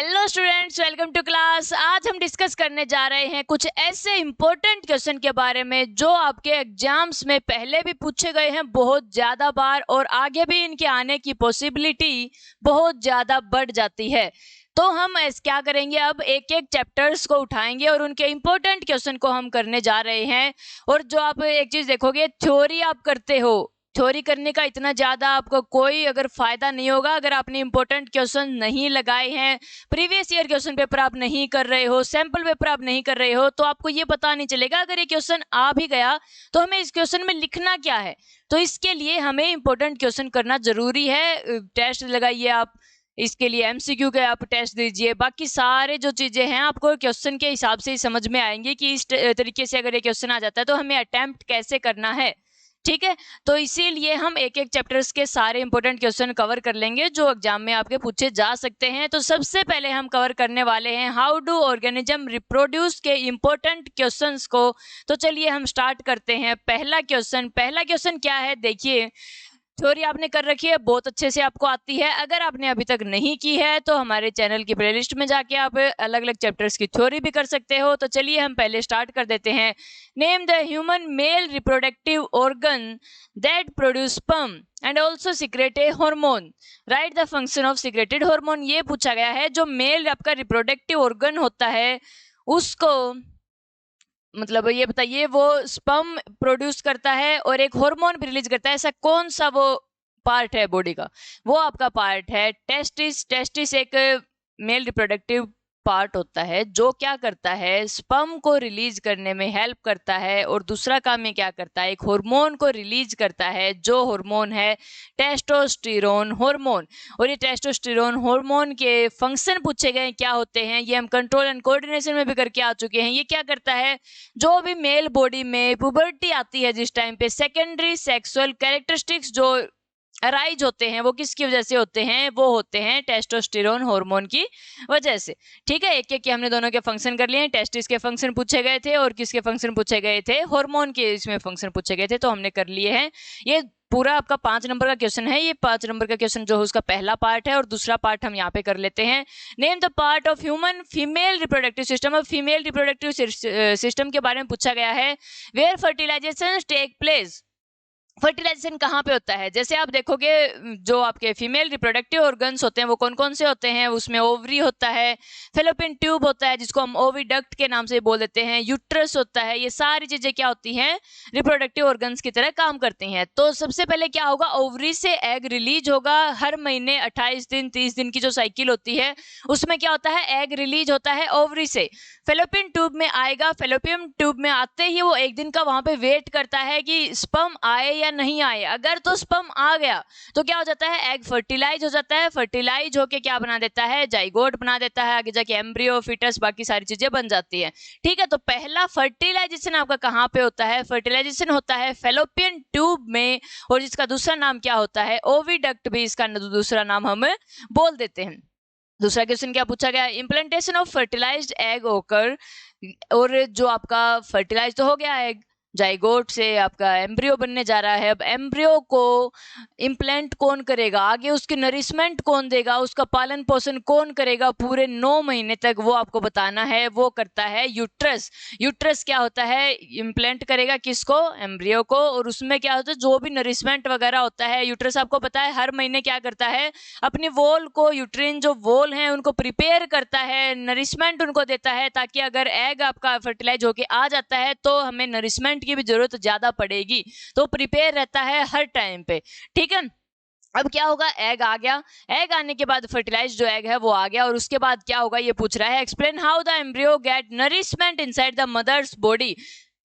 Hello students, welcome to class. आज हम discuss करने जा रहे हैं कुछ ऐसे इंपॉर्टेंट क्वेश्चन के बारे में जो आपके एग्जाम्स में पहले भी पूछे गए हैं बहुत ज़्यादा बार, और आगे भी इनके आने की पॉसिबिलिटी बहुत ज़्यादा बढ़ जाती है। तो हम क्या करेंगे, अब एक एक चैप्टर्स को उठाएंगे और उनके इंपॉर्टेंट क्वेश्चन को हम करने जा रहे हैं। और जो आप एक चीज़ देखोगे, थ्योरी आप करते हो, थ्योरी करने का इतना ज़्यादा आपको कोई अगर फ़ायदा नहीं होगा अगर आपने इंपॉर्टेंट क्वेश्चन नहीं लगाए हैं, प्रीवियस ईयर क्वेश्चन पेपर आप नहीं कर रहे हो, सैम्पल पेपर आप नहीं कर रहे हो, तो आपको ये पता नहीं चलेगा अगर ये क्वेश्चन आ भी गया तो हमें इस क्वेश्चन में लिखना क्या है। तो इसके लिए हमें इंपॉर्टेंट क्वेश्चन करना ज़रूरी है। टेस्ट लगाइए आप, इसके लिए एमसीक्यू के आप टेस्ट दीजिए, बाकी सारे जो चीज़ें हैं आपको क्वेश्चन के हिसाब से ही समझ में आएंगी कि इस तरीके से अगर ये क्वेश्चन आ जाता है तो हमें अटेम्प्ट कैसे करना है। ठीक है, तो इसीलिए हम एक एक चैप्टर्स के सारे इंपॉर्टेंट क्वेश्चन कवर कर लेंगे जो एग्जाम में आपके पूछे जा सकते हैं। तो सबसे पहले हम कवर करने वाले हैं हाउ डू ऑर्गेनिज्म रिप्रोड्यूस के इंपॉर्टेंट क्वेश्चंस को। तो चलिए हम स्टार्ट करते हैं। पहला क्वेश्चन क्या है, देखिए। थ्योरी आपने कर रखी है, बहुत अच्छे से आपको आती है। अगर आपने अभी तक नहीं की है तो हमारे चैनल की प्लेलिस्ट में जाके आप अलग अलग चैप्टर्स की थ्योरी भी कर सकते हो। तो चलिए हम पहले स्टार्ट कर देते हैं। Name the human male reproductive organ that produce sperm and also secrete a hormone. Write the function of secreted hormone. ये पूछा गया है जो मेल आपका रिप्रोडक्टिव ऑर्गन होता है उसको, मतलब ये बताइए, वो स्पर्म प्रोड्यूस करता है और एक हार्मोन भी रिलीज करता है। ऐसा कौन सा वो पार्ट है बॉडी का? वो आपका पार्ट है टेस्टिस। टेस्टिस एक मेल रिप्रोडक्टिव पार्ट होता है जो क्या करता है, स्पर्म को रिलीज करने में हेल्प करता है। और दूसरा काम में क्या करता है, एक हार्मोन को रिलीज करता है जो हार्मोन है टेस्टोस्टेरोन हार्मोन। और ये टेस्टोस्टेरोन हार्मोन के फंक्शन पूछे गए क्या होते हैं, ये हम कंट्रोल एंड कोऑर्डिनेशन में भी करके आ चुके हैं। ये क्या करता है, जो भी मेल बॉडी में पुबर्टी आती है जिस टाइम पे, सेकेंडरी सेक्सुअल कैरेक्टरिस्टिक्स जो अराइज होते हैं वो किसकी वजह से होते हैं, वो होते हैं टेस्टोस्टेरोन हार्मोन की वजह से। ठीक है, एक एक के हमने दोनों के फंक्शन कर लिए हैं। टेस्टिस के फंक्शन पूछे गए थे और किसके फंक्शन पूछे गए थे, हार्मोन के इसमें फंक्शन पूछे गए थे, तो हमने कर लिए हैं। ये पूरा आपका 5 नंबर का क्वेश्चन है। ये 5 नंबर का क्वेश्चन जो है उसका पहला पार्ट है और दूसरा पार्ट हम यहाँ पे कर लेते हैं। Name the part of human female reproductive system. और फीमेल रिप्रोडक्टिव सिस्टम के बारे में पूछा गया है where fertilisation take place. Fertilisation कहाँ पे होता है? जैसे आप देखोगे जो आपके फीमेल रिप्रोडक्टिव ऑर्गन्स होते हैं वो कौन कौन से होते हैं, उसमें ओवरी होता है, फेलोपियन ट्यूब होता है जिसको हम ओविडक्ट के नाम से बोल देते हैं, यूट्रस होता है। ये सारी चीजें क्या होती हैं, रिप्रोडक्टिव ऑर्गन्स की तरह काम करती हैं। तो सबसे पहले क्या होगा, ओवरी से एग रिलीज होगा। हर महीने 28 दिन 30 दिन की जो साइकिल होती है उसमें क्या होता है, एग रिलीज होता है ओवरी से, फेलोपियन ट्यूब में आएगा। फेलोपियन ट्यूब में आते ही वो एक दिन का वहां पे वेट करता है कि स्पर्म आए या नहीं आए। अगर तो स्पर्म आ गया तो क्या हो जाता है, एग फर्टिलाइज हो जाता है। फर्टिलाइज होके क्या बना देता है, जाइगोट बना देता है, आगे जाके एम्ब्रियो, फीटस, बाकी सारी चीजें बन जाती है। ठीक है, तो पहला फर्टिलाइजेशन आपका कहाँ पे होता है, फर्टिलाइजेशन होता है फेलोपियन ट्यूब में। और जिसका दूसरा नाम क्या होता है, ओविडक्ट भी इसका दूसरा नाम हम बोल देते हैं। दूसरा क्वेश्चन क्या पूछा गया, इम्प्लांटेशन ऑफ फर्टिलाइज्ड एग ओकर। और जो आपका फर्टिलाइज तो हो गया एग, जाइगोट से आपका एम्ब्रियो बनने जा रहा है। अब एम्ब्रियो को इम्प्लांट कौन करेगा, आगे उसकी नरिशमेंट कौन देगा, उसका पालन पोषण कौन करेगा पूरे 9 महीने तक, वो आपको बताना है। वो करता है यूट्रस। यूट्रस क्या होता है, इम्प्लांट करेगा किसको, एम्ब्रियो को। और उसमें क्या होता है, जो भी नरिशमेंट वगैरह होता है, यूट्रस आपको पता है हर महीने क्या करता है, अपनी वॉल को, यूट्रिन जो वॉल है उनको प्रिपेयर करता है, नरिशमेंट उनको देता है, ताकि अगर एग आपका फर्टिलाइज होके आ जाता है तो हमें नरिशमेंट की भी जरूरत ज्यादा पड़ेगी। तो प्रिपेयर रहता है हर टाइम पे। ठीक है, अब क्या होगा, एग आ गया, एग आने के बाद फर्टिलाइज जो एग है वो आ गया। और उसके बाद क्या होगा, ये पूछ रहा है explain how the embryo get nourishment inside the mother's body.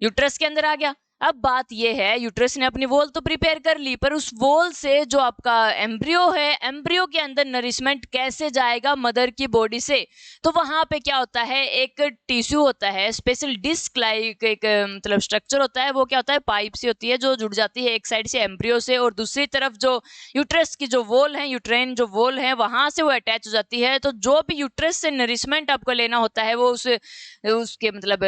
Uterus के अंदर आ गया। अब बात ये है, यूट्रस ने अपनी वॉल तो प्रिपेयर कर ली, पर उस वॉल से जो आपका एम्ब्रियो है, एम्ब्रियो के अंदर नरिशमेंट कैसे जाएगा मदर की बॉडी से। तो वहां पे क्या होता है, एक टिश्यू होता है, स्पेशल डिस्क लाइक एक मतलब स्ट्रक्चर होता है। वो क्या होता है, पाइप सी होती है जो जुड़ जाती है एक साइड से एम्ब्रियो से, और दूसरी तरफ जो यूट्रस की जो वॉल है, यूट्रेन जो वॉल है, वहां से वो अटैच हो जाती है। तो जो भी यूट्रस से नरिशमेंट आपको लेना होता है वो उसके मतलब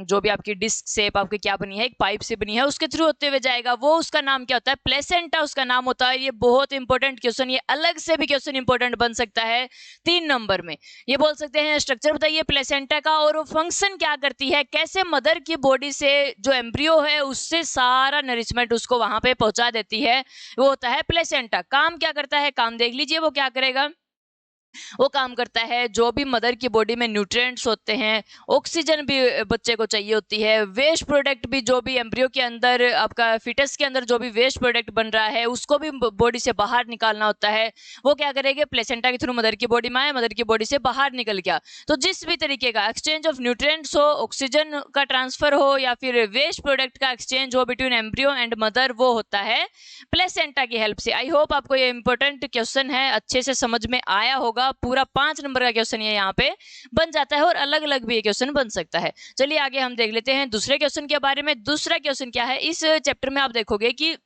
जो भी आपकी डिस्क शेप आपकी क्या बनी है, एक पाइप से बनी है उसके थ्रू होते हुए जाएगा, वो उसका नाम क्या होता है? प्लेसेंटा उसका नाम होता है। ये बहुत इंपॉर्टेंट क्वेश्चन, ये अलग से भी क्वेश्चन इंपॉर्टेंट बन सकता है 3 नंबर में। ये बोल सकते हैं स्ट्रक्चर बताइए प्लेसेंटा का और वो फंक्शन क्या करती है, कैसे मदर की बॉडी से जो एम्ब्रियो है उससे सारा नरिशमेंट उसको वहां पे पहुंचा देती है, वो होता है प्लेसेंटा। काम क्या करता है, काम देख लीजिए वो क्या करेगा। वो काम करता है जो भी मदर की बॉडी में न्यूट्रिएंट्स होते हैं, ऑक्सीजन भी बच्चे को चाहिए होती है, वेस्ट प्रोडक्ट भी जो भी एम्ब्रियो के अंदर आपका फिटस के अंदर जो भी वेस्ट प्रोडक्ट बन रहा है उसको भी बॉडी से बाहर निकालना होता है। वो क्या करेंगे, प्लेसेंटा के थ्रू मदर की बॉडी में आए, मदर की बॉडी से बाहर निकल गया। तो जिस भी तरीके का एक्सचेंज ऑफ न्यूट्रिएंट्स हो, ऑक्सीजन का ट्रांसफर हो या फिर वेस्ट प्रोडक्ट का एक्सचेंज हो बिटवीन एम्ब्रियो एंड मदर, वो होता है प्लेसेंटा की हेल्प से। आई होप आपको ये इंपॉर्टेंट क्वेश्चन है अच्छे से समझ में आया होगा। पूरा 5 नंबर का क्वेश्चन ये यहाँ पे बन जाता है और अलग अलग भी ये क्वेश्चन बन सकता है। चलिए आगे हम देख लेते हैं दूसरे क्वेश्चन के बारे में। दूसरा क्वेश्चन क्या है, इस चैप्टर में आप देखोगे कि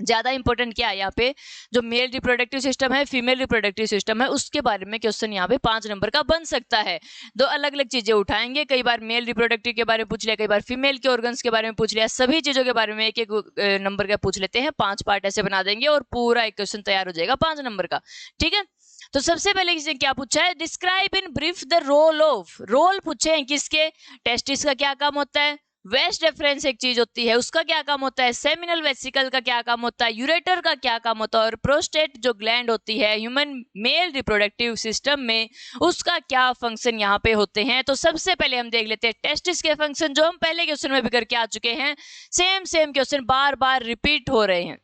ज्यादा इंपॉर्टेंट क्या है यहाँ पे, जो मेल रिप्रोडक्टिव सिस्टम है, फीमेल रिप्रोडक्टिव सिस्टम है, उसके बारे में क्वेश्चन यहाँ पे 5 नंबर का बन सकता है। दो अलग अलग चीजें उठाएंगे, कई बार मेल रिप्रोडक्टिव के बारे में पूछ लिया, कई बार फीमेल के ऑर्गन्स के बारे में पूछ लिया, सभी चीजों के बारे में एक एक नंबर का पूछ लेते हैं। 5 पार्ट ऐसे बना देंगे और पूरा एक क्वेश्चन तैयार हो जाएगा 5 नंबर का। ठीक है, तो सबसे पहले किसी क्या पूछा है, describe in brief the role of, role पूछे हैं किसके, टेस्टिस का क्या काम होता है, वेस्ट डिफरेंस एक चीज होती है उसका क्या काम होता है, सेमिनल वेसिकल का क्या काम होता है, यूरेटर का क्या काम होता है, और प्रोस्टेट जो ग्लैंड होती है ह्यूमन मेल रिप्रोडक्टिव सिस्टम में उसका क्या फंक्शन यहाँ पे होते हैं। तो सबसे पहले हम देख लेते हैं टेस्टिस के फंक्शन, जो हम पहले क्वेश्चन में भी करके आ चुके हैं। सेम क्वेश्चन बार बार रिपीट हो रहे हैं।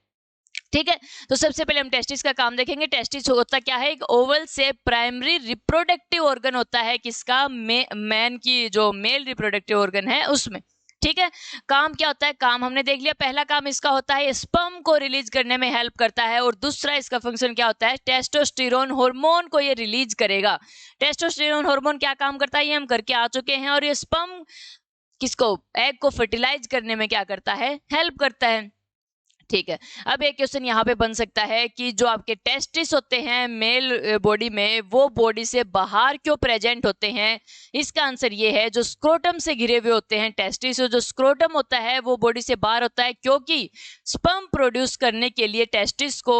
ठीक है, तो सबसे पहले हम टेस्टिस का काम देखेंगे। टेस्टिस होता क्या है, एक ओवल से प्राइमरी रिप्रोडक्टिव ऑर्गन होता है किसका, मैन की जो मेल रिप्रोडक्टिव ऑर्गन है उसमें। ठीक है, काम क्या होता है, काम हमने देख लिया। पहला काम इसका होता है स्पर्म को रिलीज करने में हेल्प करता है, और दूसरा इसका फंक्शन क्या होता है, टेस्टोस्टेरोन हार्मोन को ये रिलीज करेगा। टेस्टोस्टेरोन हार्मोन क्या काम करता है ये हम करके आ चुके हैं, और ये स्पर्म किसको, एग को फर्टिलाइज करने में क्या करता है, हेल्प करता है। ठीक है, अब एक क्वेश्चन यहाँ पे बन सकता है कि जो आपके टेस्टिस होते हैं मेल बॉडी में, वो बॉडी से बाहर क्यों प्रेजेंट होते हैं। इसका आंसर ये है, जो स्क्रोटम से घिरे हुए होते हैं टेस्टिस, जो स्क्रोटम होता है वो बॉडी से बाहर होता है, क्योंकि स्पर्म प्रोड्यूस करने के लिए टेस्टिस को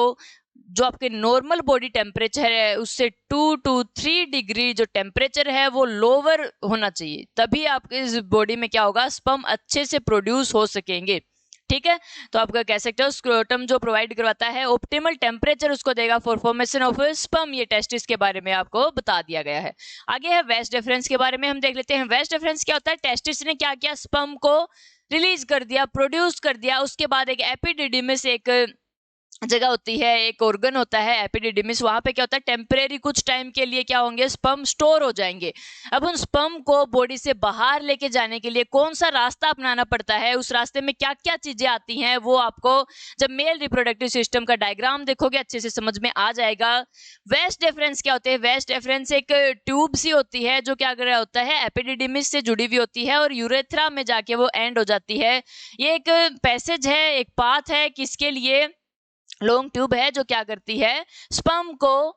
जो आपके नॉर्मल बॉडी टेम्परेचर है उससे 2 to 3 डिग्री जो टेम्परेचर है वो लोअर होना चाहिए, तभी आपके इस बॉडी में क्या होगा, स्पर्म अच्छे से प्रोड्यूस हो सकेंगे। ठीक है, तो आपका कह सकते हो स्क्रोटम जो प्रोवाइड करवाता है ऑप्टिमल टेम्परेचर उसको देगा फॉर फॉर्मेशन ऑफ स्पर्म। ये टेस्टिस के बारे में आपको बता दिया गया है। आगे है वेस्ट डिफरेंस के बारे में हम देख लेते हैं। वेस्ट डिफरेंस क्या होता है, टेस्टिस ने क्या किया, स्पर्म को रिलीज कर दिया, प्रोड्यूस कर दिया, उसके बाद एक एपिडिडिमिस एक जगह होती है, एक ऑर्गन होता है एपिडिडिमिस, वहां पे क्या होता है, टेम्परेरी कुछ टाइम के लिए क्या होंगे, स्पर्म स्टोर हो जाएंगे। अब उन स्पर्म को बॉडी से बाहर लेके जाने के लिए कौन सा रास्ता अपनाना पड़ता है, उस रास्ते में क्या क्या चीजें आती हैं, वो आपको जब मेल रिप्रोडक्टिव सिस्टम का डायग्राम देखोगे अच्छे से समझ में आ जाएगा। वेस्ट डिफरेंस क्या होते हैं, वेस्ट डिफरेंस एक ट्यूब सी होती है जो क्या कर रहा होता है, एपिडिडिमिस से जुड़ी हुई होती है और यूरेथ्रा में जाके वो एंड हो जाती है। ये एक पैसेज है, एक पाथ है, किसके लिए, लॉन्ग ट्यूब है जो क्या करती है, स्पर्म को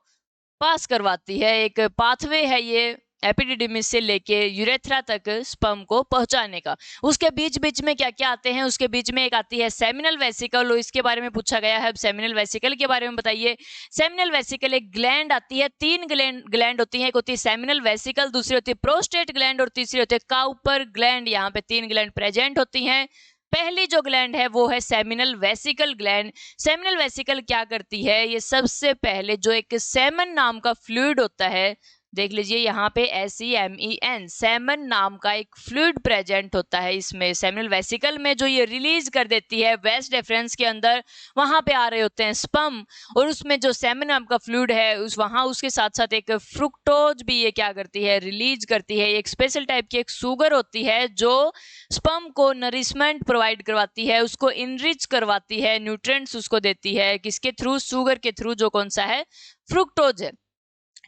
पास करवाती है, एक पाथवे है ये एपिडिडिमिस से लेके यूरेथ्रा तक स्पर्म को पहुंचाने का। उसके बीच बीच में क्या क्या आते हैं, उसके बीच में एक आती है सेमिनल वेसिकल, इसके बारे में पूछा गया है। अब सेमिनल वेसिकल के बारे में बताइए। सेमिनल वेसिकल एक ग्लैंड आती है, 3 ग्लैंड होती है, एक होती है सेमिनल वेसिकल, दूसरी होती है प्रोस्टेट ग्लैंड और तीसरी होती है काउपर ग्लैंड। यहाँ पे 3 ग्लैंड प्रेजेंट होती हैं। पहली जो ग्लैंड है वो है seminal vesicle gland. Seminal vesicle क्या करती है, ये सबसे पहले जो एक सेमन नाम का फ्लूइड होता है, देख लीजिए यहाँ पे SEMEN, सेमन नाम का एक फ्लूइड प्रेजेंट होता है इसमें सेमिनल वेसिकल में, जो ये रिलीज कर देती है वेस्ट डिफरेंस के अंदर। वहां पे आ रहे होते हैं स्पर्म, और उसमें जो सेमन नाम का फ्लूइड है उस वहां उसके साथ साथ एक फ्रुक्टोज भी ये क्या करती है, रिलीज करती है। एक स्पेशल टाइप की एक शुगर होती है जो स्पर्म को नरिशमेंट प्रोवाइड करवाती है, उसको इनरिच करवाती है, न्यूट्रिएंट्स उसको देती है, किसके थ्रू, शुगर के थ्रू, जो कौन सा है, फ्रुक्टोज है।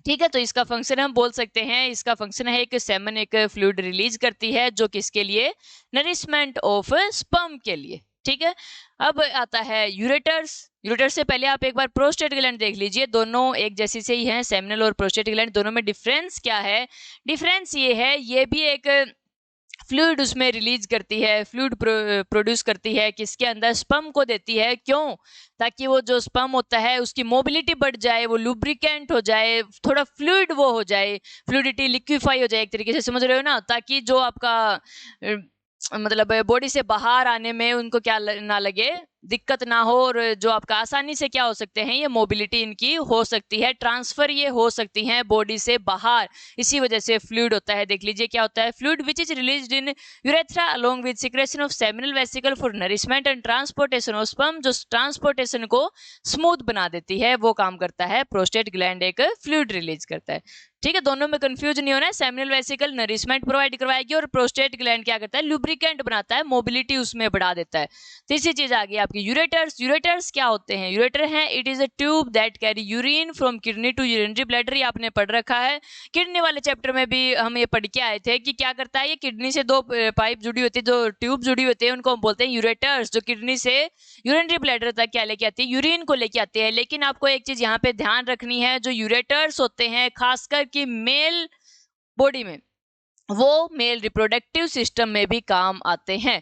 ठीक है, तो इसका फंक्शन हम बोल सकते हैं, इसका फंक्शन है एक सेमन एक फ्लूइड रिलीज करती है जो किसके लिए, नरिशमेंट ऑफ स्पर्म के लिए। ठीक है, अब आता है यूरेटर्स। यूरेटर से पहले आप एक बार प्रोस्टेट ग्लैंड देख लीजिए, दोनों एक जैसी से ही हैं, सेमिनल और प्रोस्टेट ग्लैंड, दोनों में डिफरेंस क्या है, डिफरेंस ये है, ये भी एक फ्लूइड उसमें रिलीज करती है, फ्लूइड प्रोड्यूस करती है, किसके अंदर, स्पर्म को देती है। क्यों? ताकि वो जो स्पर्म होता है उसकी मोबिलिटी बढ़ जाए, वो लुब्रिकेंट हो जाए, थोड़ा फ्लूइड वो हो जाए, फ्लूइडिटी लिक्विफाई हो जाए एक तरीके से, समझ रहे हो ना, ताकि जो आपका मतलब बॉडी से बाहर आने में उनको क्या ना लगे, दिक्कत ना हो, और जो आपका आसानी से क्या हो सकते हैं, ये मोबिलिटी इनकी हो सकती है, ट्रांसफर ये हो सकती हैं बॉडी से बाहर, इसी वजह से फ्लूइड होता है। देख लीजिए क्या होता है, fluid which is released in urethra along with secretion of seminal vesicle for nourishment and transportation of sperm, जो ट्रांसपोर्टेशन को स्मूथ बना देती है, वो काम करता है प्रोस्टेट ग्लैंड, एक फ्लूइड रिलीज करता है। ठीक है, दोनों में कंफ्यूज नहीं होना है, सेमिनल वेसिकल नरिशमेंट प्रोवाइड करवाएगी और प्रोस्टेट ग्लैंड क्या करता है, लुब्रिकेंट बनाता है, मोबिलिटी उसमें बढ़ा देता है। तीसरी चीज आ गई आपकी यूरेटर्स। यूरेटर्स क्या होते हैं? यूरेटर है, it is a tube that carry urine from kidney to urinary bladder, ये आपने पढ़ रखा है, किडनी वाले चैप्टर में भी हम ये पढ़ के आए थे कि क्या करता है, ये किडनी से दो पाइप जुड़ी होती है, जो ट्यूब जुड़ी होती है, उनको हम बोलते हैं यूरेटर्स, जो किडनी से यूरिनरी ब्लैडर तक क्या लेके आती है, यूरिन को लेके आती है। लेकिन आपको एक चीज यहाँ पे ध्यान रखनी है, जो यूरेटर्स होते हैं खासकर कि मेल बॉडी में, वो मेल रिप्रोडक्टिव सिस्टम में भी काम आते हैं।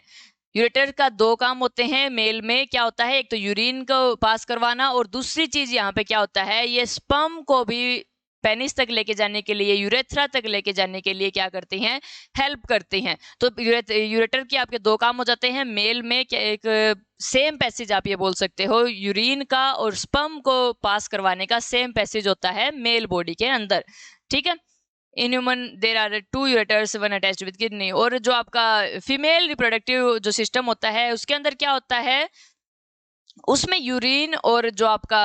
यूरेटर का दो काम होते हैं मेल में, क्या होता है, एक तो यूरिन को पास करवाना, और दूसरी चीज यहाँ पे क्या होता है, ये स्पर्म को भी पेनिस तक लेके जाने के लिए, यूरेथ्रा तक लेके जाने के लिए क्या करती हैं, हेल्प करती हैं। तो यूरेटर के आपके दो काम हो जाते हैं मेल में, क्या एक सेम पैसेज आप ये बोल सकते हो, यूरिन का और स्पर्म को पास करवाने का सेम पैसेज होता है मेल बॉडी के अंदर। ठीक है, in human there are 2 ureters, 1 attached with kidney. और जो आपका फीमेल रिप्रोडक्टिव जो सिस्टम होता है उसके अंदर क्या होता है, उसमें यूरिन और जो आपका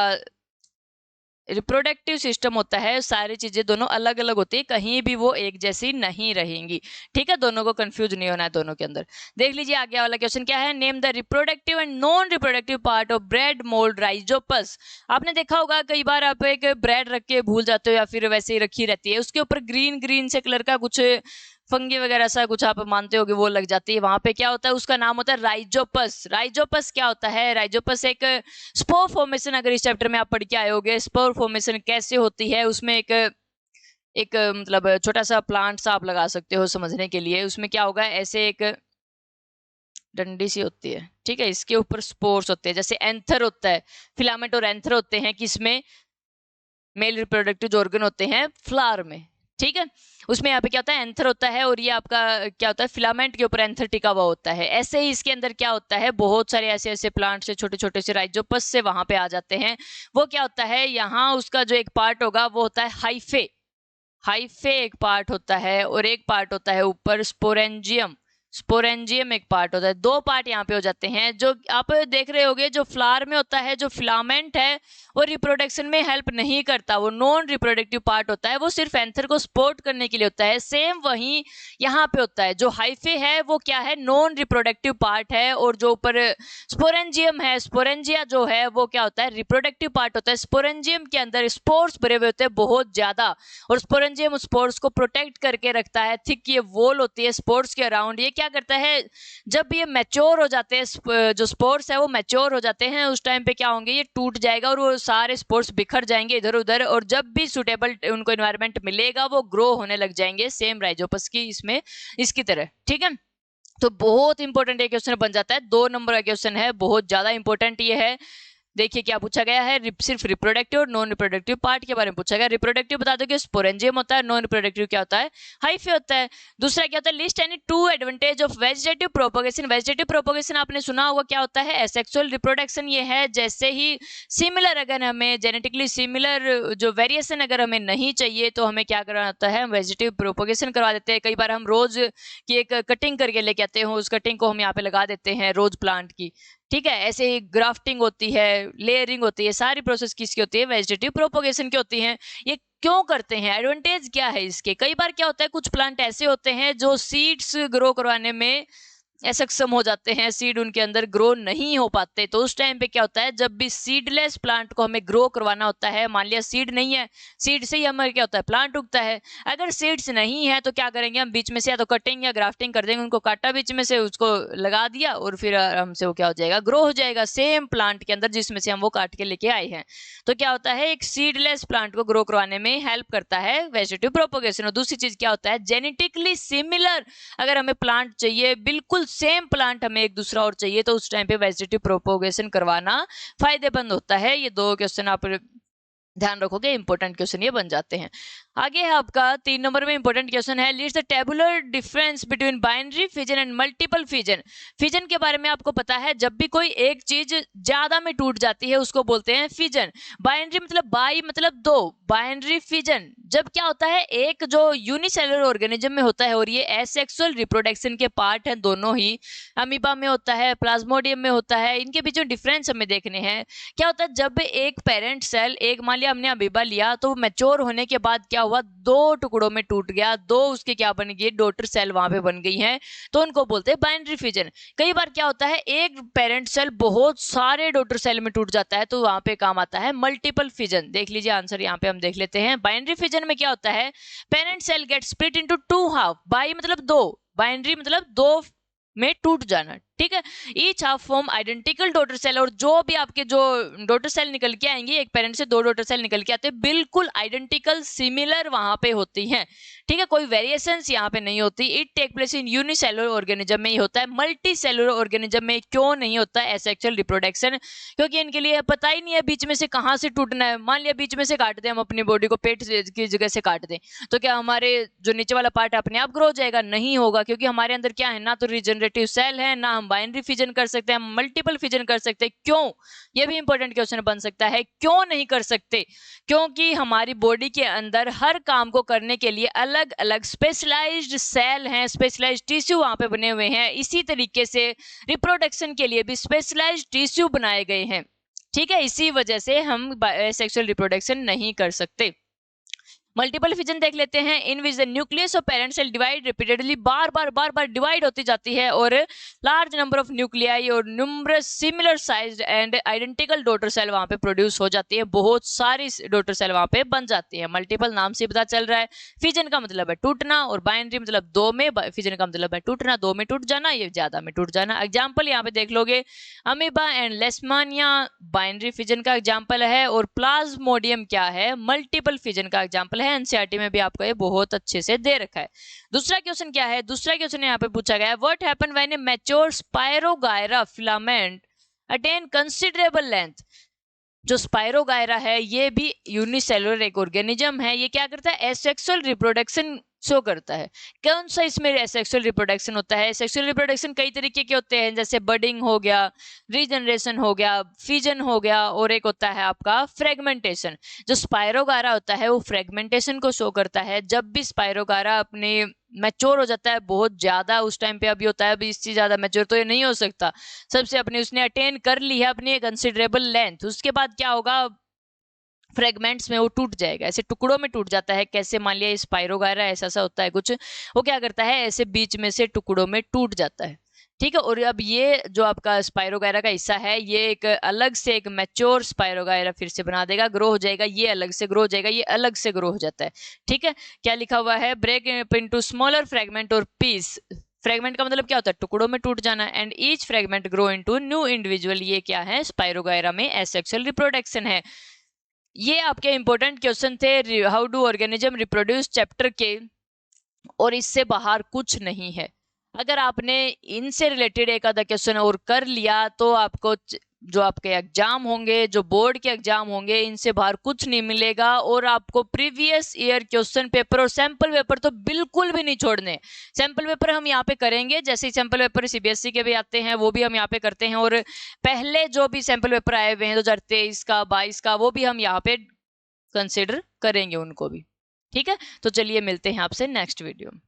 रिप्रोडक्टिव सिस्टम होता है, सारी चीजें दोनों अलग अलग होती है, कहीं भी वो एक जैसी नहीं रहेंगी। ठीक है, दोनों को कंफ्यूज नहीं होना है दोनों के अंदर। देख लीजिए आगे वाला क्वेश्चन क्या है, name the reproductive and non reproductive part of bread mould Rhizopus. आपने देखा होगा कई बार आप एक ब्रेड रख के भूल जाते हो, या फिर वैसे ही रखी रहती है, उसके ऊपर ग्रीन ग्रीन से कलर का कुछ फंगी वगैरह सा कुछ आप मानते होगे, वो लग जाती है, वहां पे क्या होता है, उसका नाम होता है राइजोपस। राइजोपस क्या होता है, राइजोपस एक स्पोर फॉर्मेशन, अगर इस चैप्टर में आप पढ़ के आए होगे स्पोर फॉर्मेशन कैसे होती है, उसमें एक मतलब छोटा सा प्लांट सा आप लगा सकते हो समझने के लिए। उसमें क्या होगा, ऐसे एक डंडी सी होती है, ठीक है, इसके ऊपर स्पोर्स होते हैं, जैसे एंथर होता है, फिलामेंट और एंथर होते हैं किसमें, मेल रिप्रोडक्टिव जो ऑर्गन होते हैं फ्लावर में। ठीक है, उसमें यहाँ पे क्या होता है, एंथर होता है, और ये आपका क्या होता है, फिलामेंट के ऊपर एंथर टिका हुआ होता है। ऐसे ही इसके अंदर क्या होता है, बहुत सारे ऐसे ऐसे प्लांट से छोटे छोटे से राइजोपस से वहां पे आ जाते हैं। वो क्या होता है, यहाँ उसका जो एक पार्ट होगा वो होता है हाइफे। हाइफे एक पार्ट होता है, और एक पार्ट होता है ऊपर स्पोरेंजियम। स्पोरेंजियम एक पार्ट होता है, दो पार्ट यहाँ पे हो जाते हैं। जो आप देख रहे होगे जो फ्लावर में होता है, जो फिलामेंट है वो रिप्रोडक्शन में हेल्प नहीं करता, वो नॉन रिप्रोडक्टिव पार्ट होता है, वो सिर्फ एंथर को सपोर्ट करने के लिए होता है। सेम वही यहाँ पे होता है, जो हाइफे है वो क्या है, नॉन रिप्रोडक्टिव पार्ट है, और जो ऊपर स्पोरेंजियम है, स्पोरेंजिया जो है वो क्या होता है, रिप्रोडक्टिव पार्ट होता है। स्पोरेंजियम के अंदर स्पोर्स भरे हुए होते हैं बहुत ज्यादा, और स्पोरेंजियम स्पोर्स को प्रोटेक्ट करके रखता है। थिक ये वॉल होती है स्पोर्स के अराउंड। ये क्या करता है, जब ये मैच्योर हो जाते हैं, जो स्पोर्स है वो मैच्योर हो जाते हैं, उस टाइम पे क्या होंगे, ये टूट जाएगा और वो सारे स्पोर्स बिखर जाएंगे इधर उधर, और जब भी सुटेबल उनको एनवायरनमेंट मिलेगा वो ग्रो होने लग जाएंगे, सेम राइजोपस की इसमें इसकी तरह। ठीक है, तो बहुत इंपॉर्टेंट ये क्वेश्चन बन जाता है, 2 नंबर का क्वेश्चन है, बहुत ज्यादा इंपॉर्टेंट ये है। देखिए क्या पूछा गया है, सिर्फ रिप्रोडक्टिव और नॉन रिप्रोडक्टिव पार्ट के बारे में पूछा गया। रिप्रोडक्टिव बता दो कि स्पोरेंजियम होता है, नॉन रिप्रोडक्टिव क्या होता है, हाइफे होता है। दूसरा क्या होता है, list any 2 advantage of vegetative propagation. Vegetative propagation आपने सुना होगा क्या होता है, एसेक्सुअल रिप्रोडक्शन ये है, जैसे ही सिमिलर अगर हमें जेनेटिकली सिमिलर जो वेरिएशन अगर हमें नहीं चाहिए तो हमें क्या करना होता है, वेजिटेटिव प्रोपोगेशन करवा देते हैं। कई बार हम रोज की एक कटिंग करके लेके आते हैं, उस कटिंग को हम यहाँ पे लगा देते हैं रोज प्लांट की। ठीक है, ऐसे ही ग्राफ्टिंग होती है, लेयरिंग होती है, सारी प्रोसेस किसकी होती है, वेजिटेटिव प्रोपोगेशन की होती है। ये क्यों करते हैं, एडवांटेज क्या है इसके। कई बार क्या होता है, कुछ प्लांट ऐसे होते हैं जो सीड्स ग्रो करवाने में असक्षम हो जाते हैं, सीड उनके अंदर ग्रो नहीं हो पाते। तो उस टाइम पे क्या होता है, जब भी सीडलेस प्लांट को हमें ग्रो करवाना होता है, मान लिया सीड नहीं है, सीड से ही हमारे क्या होता है, प्लांट उगता है। अगर सीड्स नहीं है तो क्या करेंगे हम, बीच में से या तो कटिंग या ग्राफ्टिंग कर देंगे, उनको काटा बीच में से, उसको लगा दिया और फिर आराम से वो क्या हो जाएगा, ग्रो हो जाएगा सेम प्लांट के अंदर जिसमें से हम वो काट के लेके आए हैं। तो क्या होता है, एक सीडलेस प्लांट को ग्रो करवाने में हेल्प करता है वेजिटेटिव प्रोपोगेशन। और दूसरी चीज क्या होता है, जेनेटिकली सिमिलर अगर हमें प्लांट चाहिए, बिल्कुल सेम प्लांट हमें एक दूसरा और चाहिए, तो उस टाइम पे वेजिटेटिव प्रोपोगेशन करवाना फायदेमंद होता है। ये दो क्वेश्चन आप ध्यान रखोगे, इंपॉर्टेंट क्वेश्चन ये बन जाते हैं। आगे है आपका 3 नंबर में इंपॉर्टेंट क्वेश्चन है, list the tabular difference between binary fission and multiple fission. Fission के बारे में आपको पता है, जब भी कोई एक चीज ज्यादा में टूट जाती है उसको बोलते हैं फिजन। बाइनरी मतलब बाई मतलब दो, बाइनरी फिजन जब क्या होता है, एक जो यूनिसेलुलर ऑर्गेनिज्म में होता है और ये एसेक्सुअल रिप्रोडक्शन के पार्ट हैं दोनों ही, अमीबा में होता है, प्लाज्मोडियम में होता है, इनके बीच में डिफरेंस हमें देखने हैं। क्या होता है, जब एक पेरेंट सेल, एक मान लिया हमने अमीबा लिया, तो मैच्योर होने के बाद क्या हुआ, दो टुकड़ों में टूट गया, दो उसके क्या बन गई, डॉटर सेल वहां पे बन गई हैं, तो उनको बोलते हैं बाइनरी फिजन। कई बार क्या होता है, एक पेरेंट सेल बहुत सारे डॉटर सेल में टूट जाता है, तो वहां पे काम आता है मल्टीपल फिजन। देख लीजिए आंसर यहाँ पे हम देख लेते हैं। बाइनरी फिजन में क्या होता है, parent cell get split into two half, bi मतलब दो, बाइनरी मतलब दो में टूट जाना, ठीक है। Each half form identical daughter cell, और जो भी आपके जो डॉटर सेल निकल के आएंगे, एक पेरेंट से दो डॉटर सेल निकल के आते हैं, बिल्कुल आइडेंटिकल सिमिलर वहां पे होती हैं, ठीक है, कोई वेरिएशंस यहाँ पे नहीं होती। It take place in unicellular organism में ही होता है, मल्टी सेलुलर ऑर्गेनिज्म में क्यों नहीं होता है एसेक्सुअल रिप्रोडक्शन, क्योंकि इनके लिए पता ही नहीं है बीच में से कहाँ से टूटना है। मान लिया बीच में से काट दें हम अपनी बॉडी को, पेट की जगह से काट दें, तो क्या हमारे जो नीचे वाला पार्ट अपने आप ग्रो हो जाएगा? नहीं होगा, क्योंकि हमारे अंदर क्या है, ना तो रिजनरेटिव सेल है, ना हम बाइनरी फिजन कर सकते हैं, मल्टीपल फिजन कर सकते हैं। क्यों? ये भी इंपॉर्टेंट क्वेश्चन बन सकता है, क्यों नहीं कर सकते? क्योंकि हमारी बॉडी के अंदर हर काम को करने के लिए अलग अलग स्पेशलाइज्ड सेल हैं, स्पेशलाइज्ड टिश्यू वहां पे बने हुए हैं। इसी तरीके से रिप्रोडक्शन के लिए भी स्पेशलाइज्ड टिश्यू बनाए गए हैं, ठीक है। इसी वजह से हम सेक्सुअल रिप्रोडक्शन नहीं कर सकते। मल्टीपल फिजन देख लेते हैं, in which the nucleus of parent cell divide repeatedly, बार बार डिवाइड होती जाती है, और लार्ज नंबर ऑफ न्यूक्लियाई और numerous similar sized and identical daughter cell वहां पे प्रोड्यूस हो जाती है, बहुत सारी डॉटर सेल वहां पे बन जाती है। मल्टीपल नाम से पता चल रहा है, फिजन का मतलब है टूटना, और बाइनरी मतलब दो में, फिजन का मतलब है टूटना, दो में टूट जाना, ये ज्यादा में टूट जाना। एग्जाम्पल यहाँ पे देख लोगे, अमीबा एंड लेशमानिया बाइनरी फिजन का एग्जाम्पल है, और प्लाज्मोडियम क्या है, मल्टीपल फिजन का एग्जाम्पल है। एनसीईआरटी में भी आपको ये बहुत अच्छे से दे रखा है। दूसरा क्वेश्चन क्या है, दूसरा क्वेश्चन यहाँ पे पूछा गया है, what happen when A mature spirogyra filament attain considerable length. जो स्पायरोगायरा है ये भी यूनिसेलुलर एक ऑर्गेनिज्म है, ये क्या करता है, एसेक्सुअल रिप्रोडक्शन शो करता है। कौन सा इसमें एसेक्सुअल रिप्रोडक्शन होता है? सेक्सुअल रिप्रोडक्शन कई तरीके के होते हैं, जैसे बडिंग हो गया, रीजनरेशन हो गया, फिजन हो गया, और एक होता है आपका फ्रेगमेंटेशन। जो स्पायरोगायरा होता है वो फ्रेगमेंटेशन को शो करता है। जब भी स्पायरोगायरा अपने मैच्योर हो जाता है बहुत ज्यादा, उस टाइम पे अभी होता है, अभी इससे ज्यादा मैच्योर तो ये नहीं हो सकता, सबसे अपनी उसने अटेन कर ली है अपनी कंसिडरेबल लेंथ, उसके बाद क्या होगा, फ्रेगमेंट्स में वो टूट जाएगा, ऐसे टुकड़ों में टूट जाता है। कैसे? मान लिया स्पायरोगायरा ऐसा होता है कुछ, वो क्या करता है, ऐसे बीच में से टुकड़ों में टूट जाता है, ठीक है। और अब ये जो आपका स्पायरोगायरा का हिस्सा है, ये एक अलग से एक मैच्योर स्पायरोगायरा फिर से बना देगा, ग्रो हो जाएगा, ये अलग से ग्रो हो जाएगा, ये अलग से ग्रो हो जाता है, ठीक है। क्या लिखा हुआ है, ब्रेक इनटू स्मॉलर फ्रेगमेंट और पीस। फ्रेगमेंट का मतलब क्या होता है, टुकड़ों में टूट जाना, and each fragment grow into new individual. ये क्या है, स्पायरोगायरा में एसेक्सुअल रिप्रोडक्शन है। ये आपके इंपॉर्टेंट क्वेश्चन थे how do organism reproduce chapter के, और इससे बाहर कुछ नहीं है। अगर आपने इनसे रिलेटेड एक आधा क्वेश्चन और कर लिया तो आपको जो आपके एग्जाम होंगे, जो बोर्ड के एग्जाम होंगे, इनसे बाहर कुछ नहीं मिलेगा। और आपको प्रीवियस ईयर क्वेश्चन पेपर और सैंपल पेपर तो बिल्कुल भी नहीं छोड़ने। सैंपल पेपर हम यहाँ पे करेंगे, जैसे ही सैंपल पेपर सीबीएसई के भी आते हैं वो भी हम यहाँ पे करते हैं, और पहले जो भी सैंपल पेपर आए हुए हैं 2023 का 22 का, वो भी हम यहाँ पे कंसिडर करेंगे उनको भी, ठीक है। तो चलिए मिलते हैं आपसे नेक्स्ट वीडियो में।